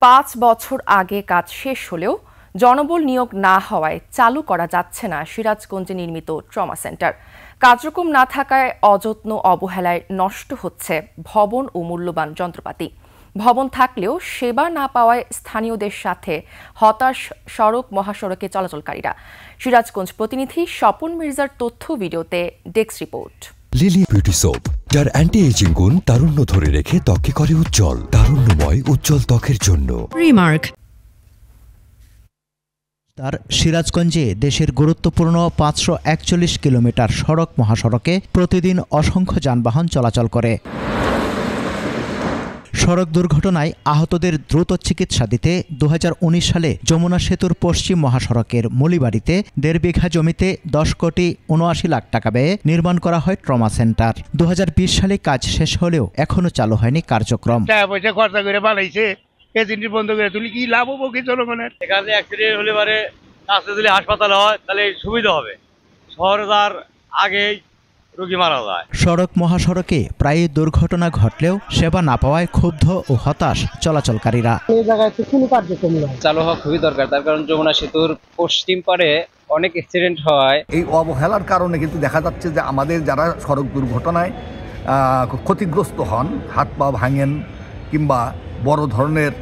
5 বছর আগে কাজ শেষ হলেও জনবল নিয়োগ না হওয়ায় চালু করা যাচ্ছে না সিরাজগঞ্জে নির্মিত ট্রমা সেন্টার। কার্যক্রম না থাকায় অযত্ন অবহেলায় নষ্ট হচ্ছে ভবন ও মূল্যবান যন্ত্রপাতি। ভবন থাকলেও সেবা না পাওয়ায় স্থানীয়দের সাথে হতাশ সড়ক মহাসড়কে চলাচলকারীরা। সিরাজগঞ্জ প্রতিনিধি স্বপন মির্জার তথ্য ভিডিওতে desk report. Lily beauty soap, যার অ্যান্টি এজিং গুণ তারুণ্য ধরে রেখে ত্বককে করে উজ্জ্বল। তারুণ্যময় উজ্জ্বল ত্বকের জন্য রিমার্ক। তার সিরাজগঞ্জে দেশের গুরুত্বপূর্ণ 541 কিলোমিটার সড়ক মহাসড়কে প্রতিদিন অসংখ্য যানবাহন চলাচল করে। সড়ক দুর্ঘটনায় আহতদের দ্রুত চিকিৎসা দিতে 2019 সালে যমুনা সেতুর পশ্চিম মহাসড়কের মলিবাড়িতে 1.5 বিঘা জমিতে 10 কোটি 79 লাখ টাকা ব্যয়ে নির্মাণ করা হয় ট্রমা সেন্টার। 2020 সালে কাজ শেষ হলেও এখনো চালু হয়নি কার্যক্রম। বন্ধ করে তুলি কি লাভ হবো কি জনগণের? এখানে অ্যাক্সিডেন্ট হলে পারে কাছে যদি হাসপাতাল হয় তাহলে সুবিধা হবে। শহরে তার আগেই রোগী মারা যায়। সড়ক মহাসড়কে প্রায় দুর্ঘটনা ঘটলেও সেবা না পাওয়ায় ক্ষুব্ধ ও হতাশ চলাচলকারীরা। এই জায়গায় তো কোনো কার্যক্রম নয়, চালু হওয়া খুবই দরকার। তার কারণ যমুনা সেতুর পশ্চিম পারে অনেক অ্যাক্সিডেন্ট হয়। এই অবহেলার কারণে কিন্তু দেখা যাচ্ছে যে আমাদের যারা সড়ক দুর্ঘটনায় ক্ষতিগ্রস্ত হন, হাত পা ভাঙেন কিংবা বড় ধরনের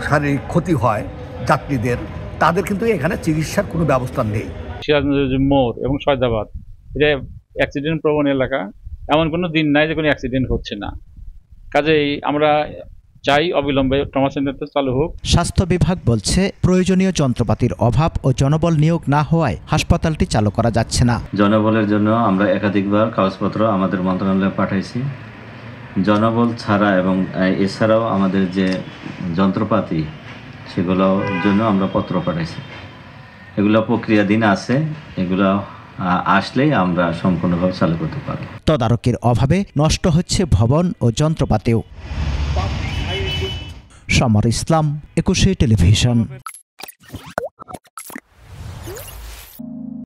শারীরিক ক্ষতি হয় যাত্রীদের, তাদের কিন্তু এখানে চিকিৎসার কোনো ব্যবস্থা নেই। সিরাজগঞ্জ মোড় এবং সয়দাবাদ এটা অ্যাক্সিডেন্ট প্রবণ এলাকা, এমন কোনো দিন নাই যে কোনো অ্যাক্সিডেন্ট হচ্ছে না। কাজেই আমরা চাই অবিলম্বে ট্রমা সেন্টারটা চালু হোক। স্বাস্থ্য বিভাগ বলছে প্রয়োজনীয় যন্ত্রপাতির অভাব ও জনবল নিয়োগ না হওয়ায় হাসপাতালটি চালু করা যাচ্ছে না। জনবলের জন্য আমরা একাধিকবার কাগজপত্র আমাদের মন্ত্রণালয়ে পাঠাইছি। জনবল ছাড়া এবং এছাড়াও আমাদের যে যন্ত্রপাতি সেগুলোর জন্য আমরা পত্র পাঠাইছি। এগুলো প্রক্রিয়াধীন আছে, এগুলো আসলেই আমরা সম্পূর্ণভাবে চালু করতে পারব। তদারকির অভাবে নষ্ট হচ্ছে ভবন ও যন্ত্রপাতিও। সমর ইসলাম, 21 টেলিভিশন।